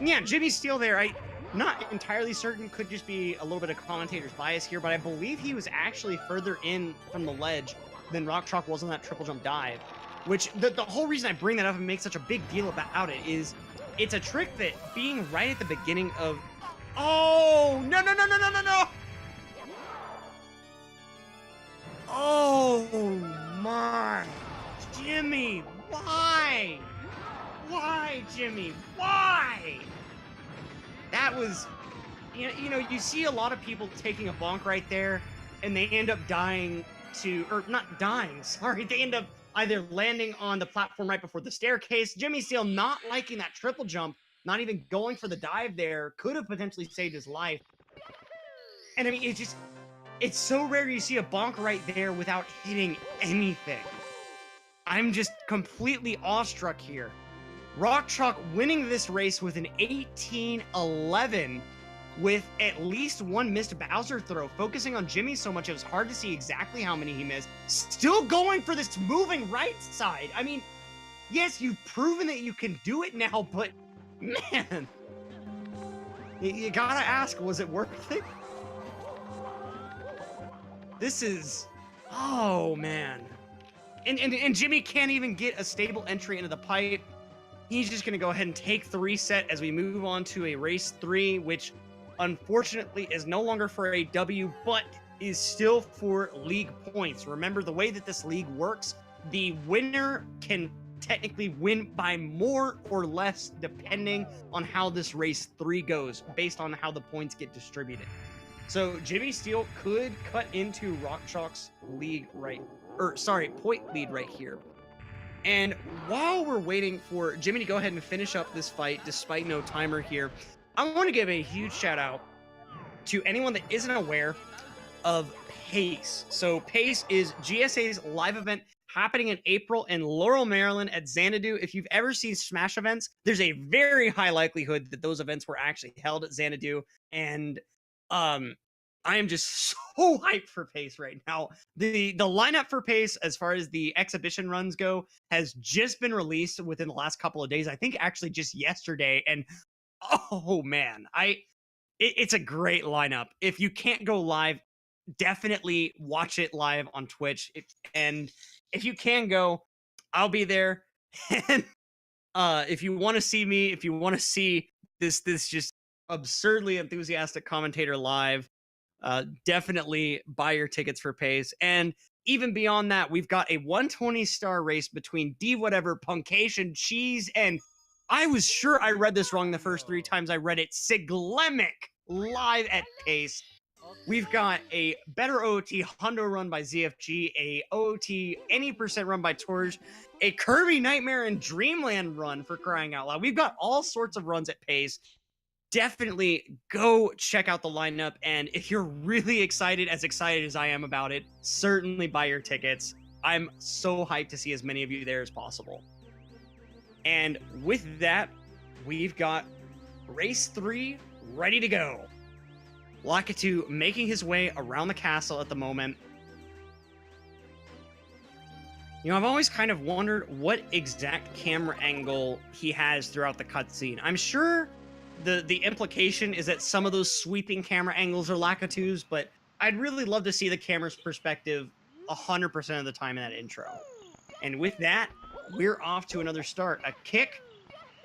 Yeah, GSA there, I'm not entirely certain, could just be a little bit of commentator's bias here, but I believe he was actually further in from the ledge than RockChalk was on that triple jump dive. Which, the whole reason I bring that up and make such a big deal about it is, it's a trick that being right at the beginning of... Oh, no! Oh my, Jimmy, why? Why, Jimmy, why? That was, you know, you see a lot of people taking a bonk right there, and they end up dying to, or not dying, sorry, they end up either landing on the platform right before the staircase. GSA not liking that triple jump, not even going for the dive there, could have potentially saved his life. And I mean, it's so rare you see a bonk right there without hitting anything. I'm just completely awestruck here. RockChalk winning this race with an 18-11 with at least 1 missed Bowser throw. Focusing on Jimmy so much, it was hard to see exactly how many he missed. Still going for this moving right side. I mean, yes, you've proven that you can do it now, but man, you gotta ask, was it worth it? This is, oh man. And Jimmy can't even get a stable entry into the pipe. He's just gonna go ahead and take the reset as we move on to a race 3, which unfortunately is no longer for a W, but is still for league points. Remember, the way that this league works, the winner can technically win by more or less depending on how this race 3 goes, based on how the points get distributed. So GSA could cut into RockChalk's league point lead right here. And while we're waiting for Jimmy to go ahead and finish up this fight, despite no timer here, I want to give a huge shout out to anyone that isn't aware of PACE. So PACE is GSA's live event happening in April in Laurel, Maryland at Xanadu. If you've ever seen Smash events, there's a very high likelihood that those events were actually held at Xanadu. And I am just so hyped for PACE right now. The lineup for PACE, as far as the exhibition runs go, has just been released within the last couple of days. I think actually just yesterday. And oh man, it's a great lineup. If you can't go live, definitely watch it live on Twitch. And if you can go, I'll be there. And if you want to see me, if you want to see this just absurdly enthusiastic commentator live, definitely buy your tickets for PACE. And even beyond that, we've got a 120-star race between D Whatever, Punkation, Cheese, and I was sure I read this wrong the first 3 times I read it, Siglemic, live at PACE. We've got a Better OOT Hundo run by ZFG, a OOT Any Percent run by Torge, a Kirby Nightmare and Dreamland run, for crying out loud. We've got all sorts of runs at PACE. Definitely go check out the lineup, and if you're really excited as I am about it, certainly buy your tickets. I'm so hyped to see as many of you there as possible. And with that, we've got race 3 ready to go. Lakitu making his way around the castle at the moment. You know, I've always kind of wondered what exact camera angle he has throughout the cutscene. I'm sure the implication is that some of those sweeping camera angles are Lakitu's, but I'd really love to see the camera's perspective 100% of the time in that intro. And with that, we're off to another start. A kick,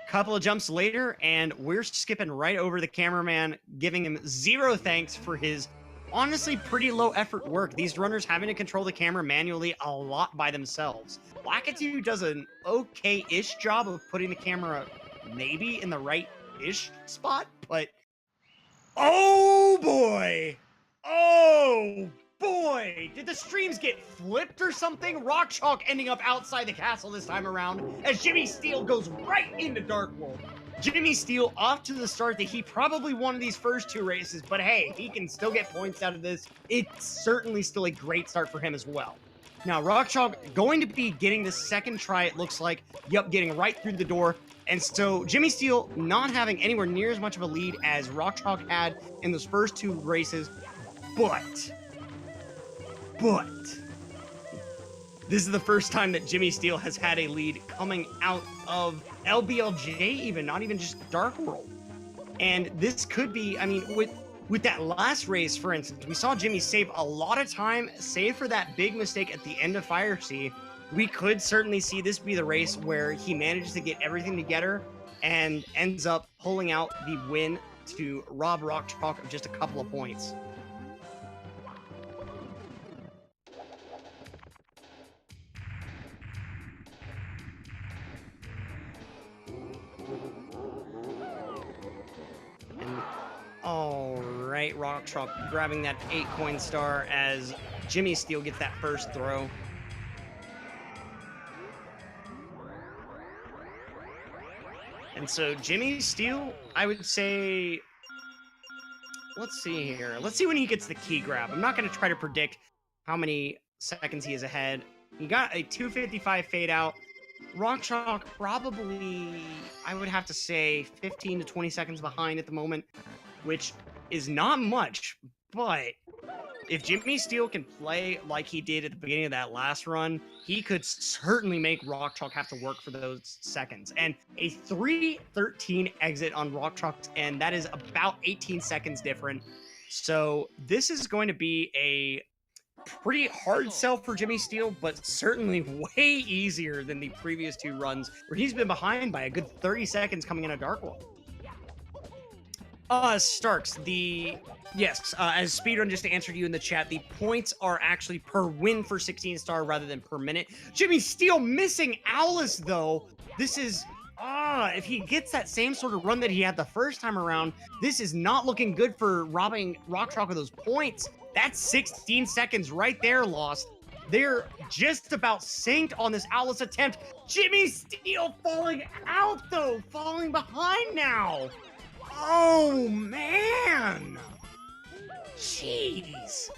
couple of jumps later, and we're skipping right over the cameraman, giving him 0 thanks for his honestly pretty low effort work. These runners having to control the camera manually a lot by themselves. Lakitu does an okay-ish job of putting the camera maybe in the right-ish spot, but oh boy! Oh boy! Did the streams get flipped or something? RockChalk ending up outside the castle this time around as JimmySteel goes right into Dark World. JimmySteel off to the start that he probably won these first 2 races, but hey, he can still get points out of this. It's certainly still a great start for him as well. Now, RockChalk going to be getting the second try, it looks like. Yup, getting right through the door. And so JimmySteel not having anywhere near as much of a lead as RockChalk had in those first 2 races, but this is the first time that JimmySteel has had a lead coming out of LBLJ even, not even just Dark World. And this could be, I mean, with that last race, for instance, we saw Jimmy save a lot of time, save for that big mistake at the end of Fire Sea. We could certainly see this be the race where he manages to get everything together and ends up pulling out the win to rob RockChalk of just a couple of points. All right, RockChalk grabbing that 8-coin star as JimmySteel gets that first throw. And so JimmySteel, I would say, let's see here. Let's see when he gets the key grab. I'm not going to try to predict how many seconds he is ahead. He got a 2:55 fade out. RockChalk probably, I would have to say, 15 to 20 seconds behind at the moment, which is not much, but if JimmySteel can play like he did at the beginning of that last run, he could certainly make RockChalk have to work for those seconds. And a 3:13 exit on RockChalk's end, that is about 18 seconds different. So this is going to be a pretty hard sell for JimmySteel, but certainly way easier than the previous 2 runs where he's been behind by a good 30 seconds coming into Dark World. Starks, as Speedrun just answered you in the chat, the points are actually per win for 16-star rather than per minute. JimmySteel missing Owlus, though. This is, if he gets that same sort of run that he had the first time around, this is not looking good for robbing RockChalk of those points. That's 16 seconds right there lost. They're just about synced on this Owlus attempt. JimmySteel falling out, though, falling behind now. Oh, man! Jeez!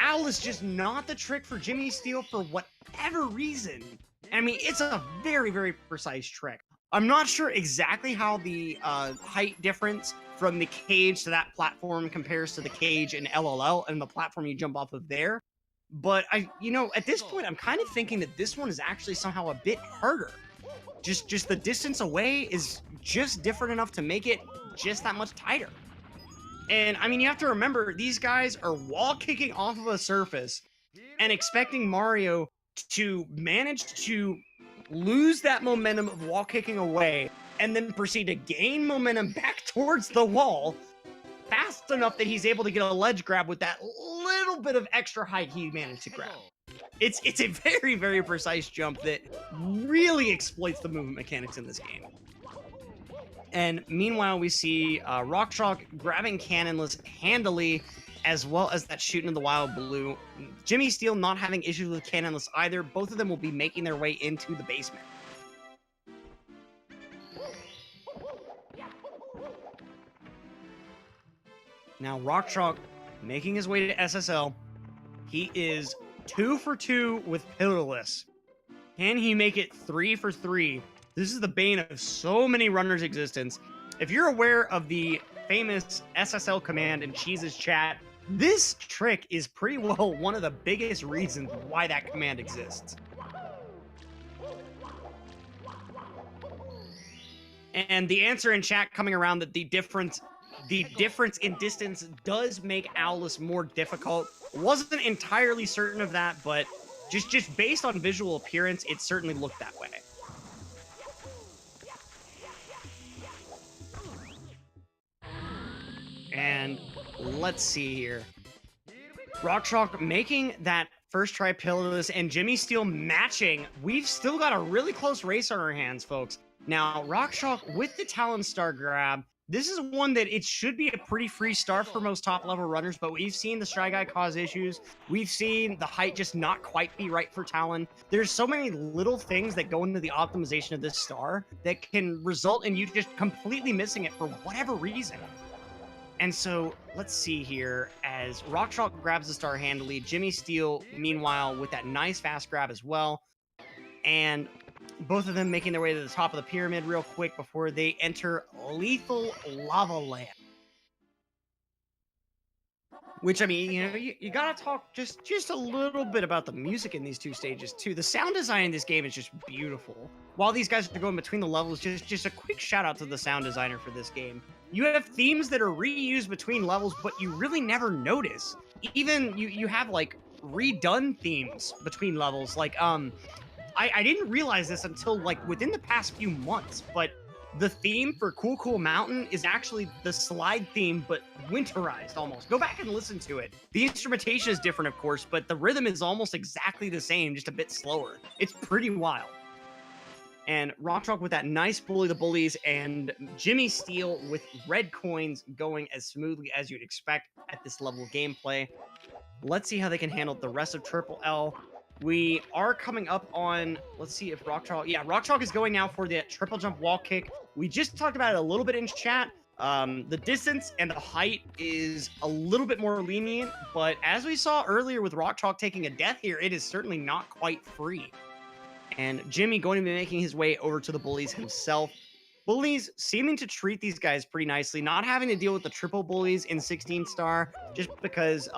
Owl is just not the trick for GSA for whatever reason. I mean, it's a very, very precise trick. I'm not sure exactly how the height difference from the cage to that platform compares to the cage in LLL and the platform you jump off of there. But at this point, I'm kind of thinking that this one is actually somehow a bit harder. Just the distance away is just different enough to make it just that much tighter. And I mean, you have to remember, these guys are wall kicking off of a surface and expecting Mario to manage to lose that momentum of wall kicking away and then proceed to gain momentum back towards the wall fast enough that he's able to get a ledge grab with that little bit of extra height he managed to grab. It's a very, very precise jump that really exploits the movement mechanics in this game. And meanwhile, we see RockChalk grabbing Cannonless handily, as well as that shooting of the Wild Blue. GSA not having issues with Cannonless either. Both of them will be making their way into the basement. Now, RockChalk making his way to SSL. He is 2 for 2 with Pillarless. Can he make it 3 for 3? This is the bane of so many runners' existence. If you're aware of the famous SSL command in Cheese's chat, this trick is pretty well one of the biggest reasons why that command exists. And the answer in chat coming around that the difference in distance does make Owless more difficult. Wasn't entirely certain of that, but just based on visual appearance, it certainly looked that way. And let's see here. RockChalk making that first try Pillarless and GSA matching. We've still got a really close race on our hands, folks. Now, RockChalk with the Talon Star grab. This is one that it should be a pretty free start for most top-level runners, but we've seen the Shy Guy cause issues. We've seen the height just not quite be right for Talon. There's so many little things that go into the optimization of this star that can result in you just completely missing it for whatever reason. And so, let's see here, as RockChalk grabs the star handily, GSA, meanwhile, with that nice fast grab as well. And both of them making their way to the top of the pyramid real quick before they enter Lethal Lava Land. Which, I mean, you gotta talk just a little bit about the music in these two stages, too. The sound design in this game is just beautiful. While these guys are going between the levels, just a quick shout out to the sound designer for this game. You have themes that are reused between levels, but you really never notice. Even, you have, like, redone themes between levels. Like, I didn't realize this until, like, within the past few months, but the theme for Cool Cool Mountain is actually the slide theme, but winterized almost. Go back and listen to it. The instrumentation is different, of course, but the rhythm is almost exactly the same, just a bit slower. It's pretty wild. And RockChalk with that nice Bully the Bullies, and GSA with red coins going as smoothly as you'd expect at this level of gameplay. Let's see how they can handle the rest of Triple L. We are coming up on, let's see if RockChalk, yeah, RockChalk is going now for the triple jump wall kick. We just talked about it a little bit in chat. The distance and the height is a little bit more lenient, but as we saw earlier with RockChalk taking a death here, it is certainly not quite free. And Jimmy going to be making his way over to the Bullies himself. Bullies seeming to treat these guys pretty nicely, not having to deal with the triple bullies in 16 star, just because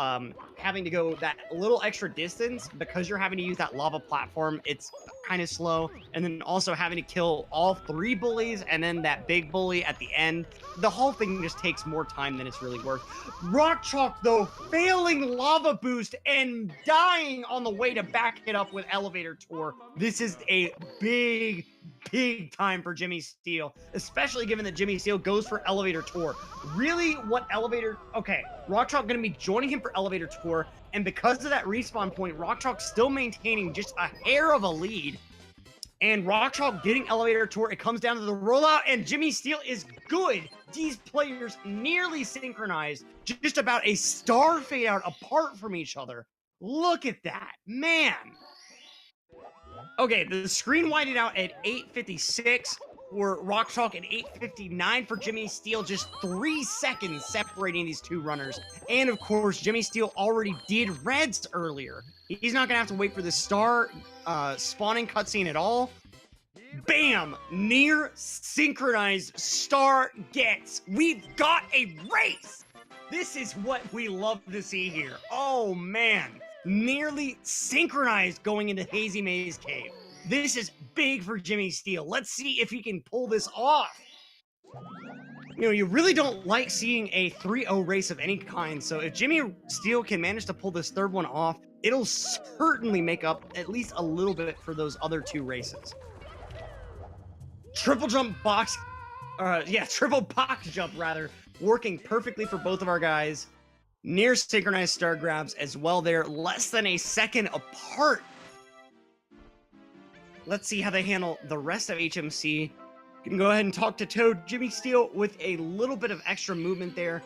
having to go that little extra distance, because you're having to use that lava platform, it's kind of slow. And then also having to kill all 3 bullies and then that big bully at the end. The whole thing just takes more time than it's really worth. RockChalk, though, failing lava boost and dying on the way to back it up with elevator tour. This is a big time for GSA, especially given that GSA goes for elevator tour. Really, what elevator? Okay, RockChalk going to be joining him for elevator tour, and because of that respawn point, RockChalk still maintaining just a hair of a lead. And RockChalk getting elevator tour, it comes down to the rollout, and GSA is good. These players nearly synchronized, just about a star fade out apart from each other. Look at that, man. Okay, the screen widened out at 8:56. for RockChalk and 8:59 for JimmySteel. Just 3 seconds separating these two runners. And of course, JimmySteel already did reds earlier. He's not gonna have to wait for the star spawning cutscene at all. Bam! Near synchronized star gets. We've got a race! This is what we love to see here. Oh man. Nearly synchronized going into Hazy Maze Cave. This is big for JimmySteel. Let's see if he can pull this off. You know, you really don't like seeing a 3-0 race of any kind, so if JimmySteel can manage to pull this third one off, it'll certainly make up at least a little bit for those other two races. Triple box jump rather, working perfectly for both of our guys. Near synchronized star grabs as well there, less than a second apart. Let's see how they handle the rest of HMC. You can go ahead and talk to Toad. JimmySteel with a little bit of extra movement there.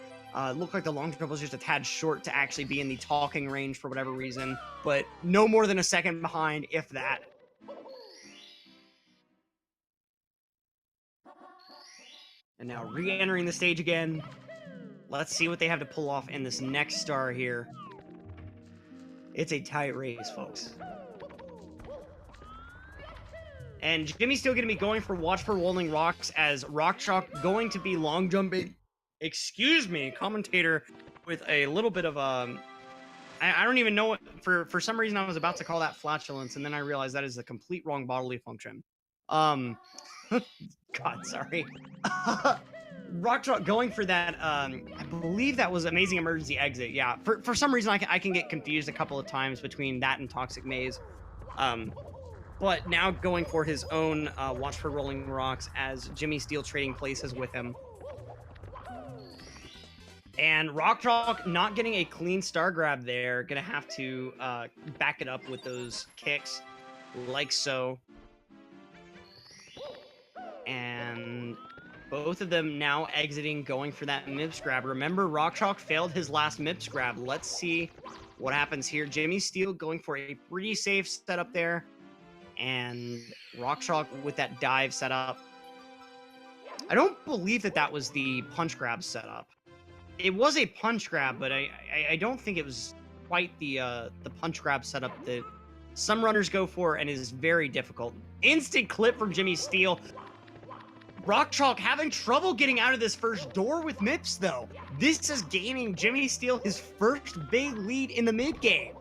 Looked like the long jump was just a tad short to actually be in the talking range for whatever reason, but no more than a second behind, if that. And now re-entering the stage again. Let's see what they have to pull off in this next star here. It's a tight race, folks. And JimmySteel going to be going for Watch for Rolling Rocks as RockChalk going to be long jumping. Excuse me, Commentator with a little bit of I don't even know what, for some reason I was about to call that flatulence, and then I realized that is the complete wrong bodily function. God, sorry. RockChalk going for that, I believe that was Amazing Emergency Exit. Yeah, for some reason I can get confused a couple of times between that and Toxic Maze. But now going for his own Watch for Rolling Rocks as JimmySteel trading places with him. And RockChalk not getting a clean star grab there. Gonna have to back it up with those kicks like so. And both of them now exiting, going for that MIPS grab. Remember, RockChalk failed his last MIPS grab. Let's see what happens here. JimmySteel going for a pretty safe setup there. And RockChalk with that dive setup. I don't believe that was the punch grab setup. It was a punch grab, but I don't think it was quite the punch grab setup that some runners go for and is very difficult. Instant clip from JimmySteel. RockChalk having trouble getting out of this first door with MIPS, though. This is gaining JimmySteel his first big lead in the mid-game.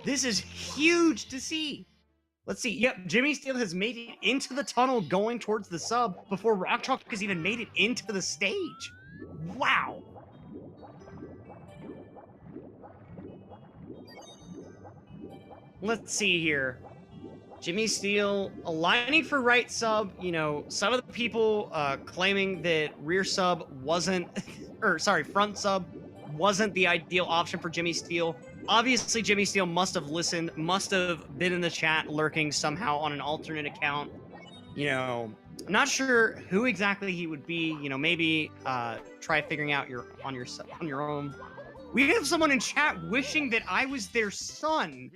This is huge to see. Let's see. Yep, JimmySteel has made it into the tunnel going towards the sub before RockChalk has even made it into the stage. Wow. Let's see here. JimmySteel aligning for right sub. You know, some of the people claiming that rear sub wasn't, or sorry, front sub wasn't the ideal option for JimmySteel. Obviously, JimmySteel must have listened, must have been in the chat lurking somehow on an alternate account. You know, I'm not sure who exactly he would be. You know, maybe try figuring out on your own. We have someone in chat wishing that I was their son.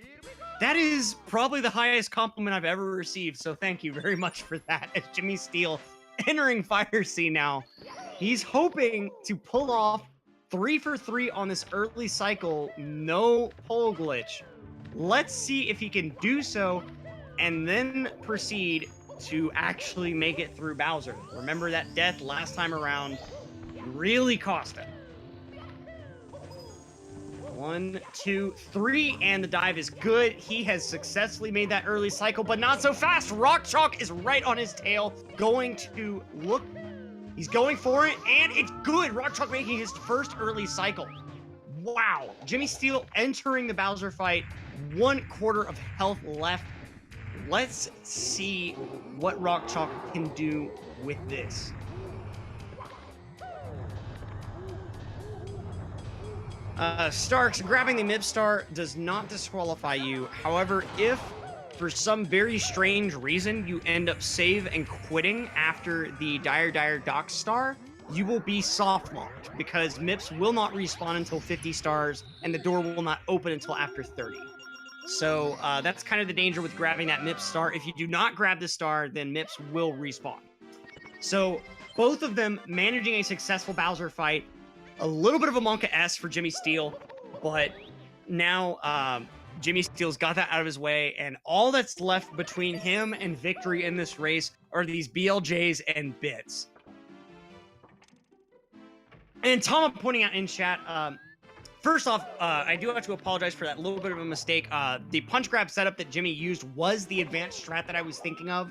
That is probably the highest compliment I've ever received, so thank you very much for that. As JimmySteel entering Fire Sea now, he's hoping to pull off 3 for 3 on this early cycle, no pole glitch. Let's see if he can do so, and then proceed to actually make it through Bowser. Remember that death last time around really cost him. 1, 2, 3, and the dive is good. He has successfully made that early cycle, but not so fast. RockChalk is right on his tail, going to look. He's going for it, and it's good. RockChalk making his first early cycle. Wow. JimmySteel entering the Bowser fight, 1/4 of health left. Let's see what RockChalk can do with this. Starks, grabbing the MIP star does not disqualify you. However, if for some very strange reason you end up save and quitting after the Dire Dock star, you will be soft locked because MIPS will not respawn until 50 stars and the door will not open until after 30. So that's kind of the danger with grabbing that MIPS star. If you do not grab the star, then MIPS will respawn. So both of them managing a successful Bowser fight. A little bit of a Monka S for JimmySteel, but now JimmySteel's got that out of his way, and all that's left between him and victory in this race are these BLJs and bits. And Tom pointing out in chat, first off, I do have to apologize for that little bit of a mistake. The punch grab setup that Jimmy used was the advanced strat that I was thinking of.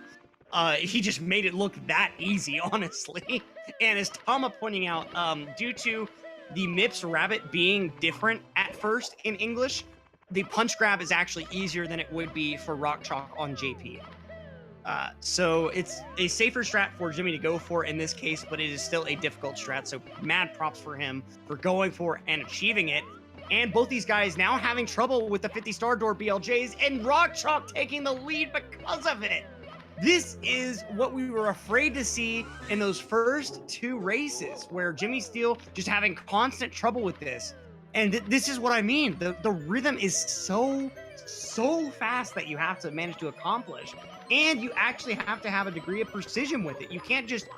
He just made it look that easy, honestly. And as Tama pointing out, due to the MIPS rabbit being different at first in English, the punch grab is actually easier than it would be for RockChalk on JP. So it's a safer strat for Jimmy to go for in this case, but it is still a difficult strat. So mad props for him for going for and achieving it. And both these guys now having trouble with the 50-star door BLJs, and RockChalk taking the lead because of it. This is what we were afraid to see in those first two races, where JimmySteel just having constant trouble with this. And this is what I mean. The rhythm is so fast that you have to manage to accomplish. And you actually have to have a degree of precision with it. You can't just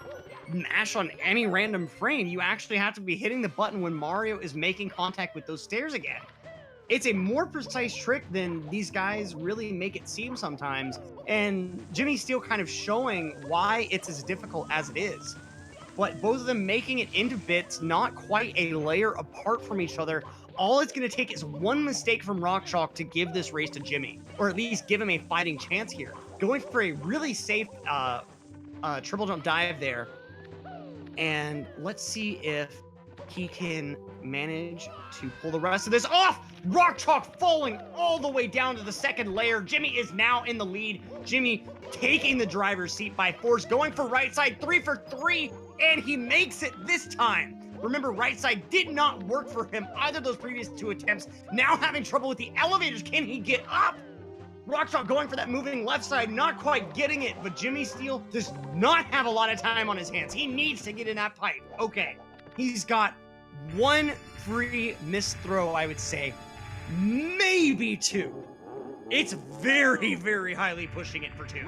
mash on any random frame. You actually have to be hitting the button when Mario is making contact with those stairs again. It's a more precise trick than these guys really make it seem sometimes. And JimmySteel kind of showing why it's as difficult as it is. But both of them making it into bits, not quite a layer apart from each other. All it's going to take is one mistake from RockChalk to give this race to Jimmy, or at least give him a fighting chance here. Going for a really safe triple jump dive there. And let's see if he can manage to pull the rest of this off. RockChalk falling all the way down to the second layer. Jimmy is now in the lead. Jimmy taking the driver's seat by force, going for right side 3 for 3, and he makes it this time. Remember, right side did not work for him either of those previous two attempts. Now having trouble with the elevators. Can he get up? RockChalk going for that moving left side, not quite getting it, but JimmySteel does not have a lot of time on his hands. He needs to get in that pipe. Okay, he's got one free missed throw, I would say, maybe two. It's very, very highly pushing it for two.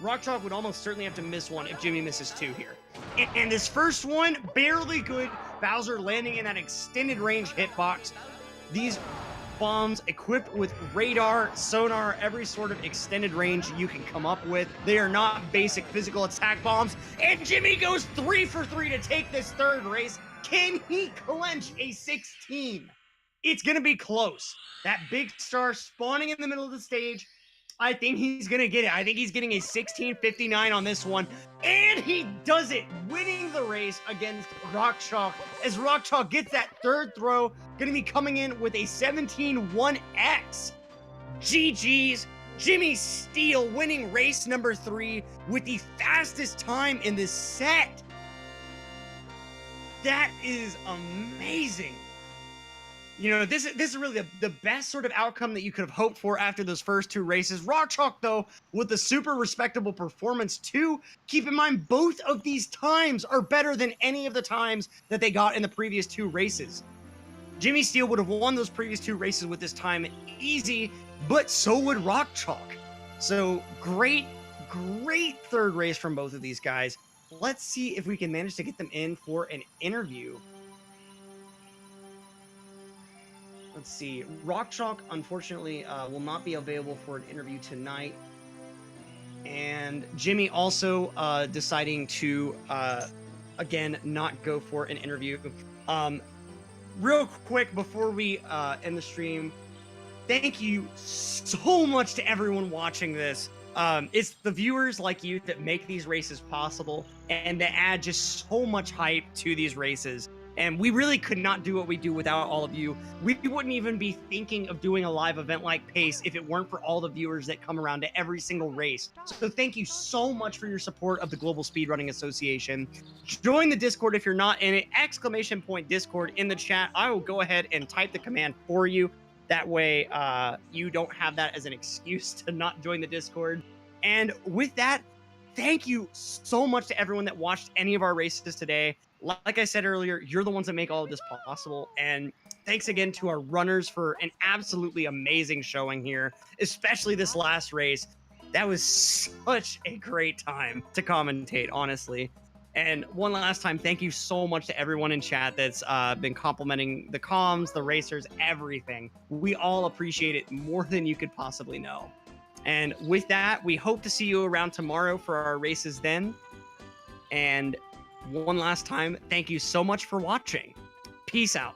RockChalk would almost certainly have to miss one if Jimmy misses two here. And this first one, barely good. Bowser landing in that extended range hitbox. These bombs equipped with radar, sonar, every sort of extended range you can come up with. They are not basic physical attack bombs. And Jimmy goes 3 for 3 to take this third race. Can he clench a 16? It's going to be close. That big star spawning in the middle of the stage. I think he's going to get it. I think he's getting a 16:59 on this one. And he does it, winning the race against RockChalk. As RockChalk gets that third throw, going to be coming in with a 17-1X. GG's. JimmySteel winning race number 3 with the fastest time in this set. That is amazing. You know, this is really the best sort of outcome that you could have hoped for after those first two races. RockChalk, though, with a super respectable performance, too. Keep in mind, both of these times are better than any of the times that they got in the previous two races. JimmySteel would have won those previous two races with this time easy, but so would RockChalk. So great third race from both of these guys. Let's see if we can manage to get them in for an interview. Let's see. RockChalk, unfortunately, will not be available for an interview tonight. And Jimmy also deciding to, again, not go for an interview. Real quick, before we end the stream, thank you so much to everyone watching this. It's the viewers like you that make these races possible and that add just so much hype to these races. And we really could not do what we do without all of you. We wouldn't even be thinking of doing a live event like Pace if it weren't for all the viewers that come around to every single race. So thank you so much for your support of the Global Speedrunning Association. Join the Discord if you're not in it. !Discord in the chat. I will go ahead and type the command for you. That way you don't have that as an excuse to not join the Discord. And with that, thank you so much to everyone that watched any of our races today. Like I said earlier, you're the ones that make all of this possible. And thanks again to our runners for an absolutely amazing showing here, especially this last race. That was such a great time to commentate, honestly. And one last time, thank you so much to everyone in chat that's been complimenting the comms, the racers, everything. We all appreciate it more than you could possibly know. And with that, we hope to see you around tomorrow for our races then. And one last time, thank you so much for watching. Peace out.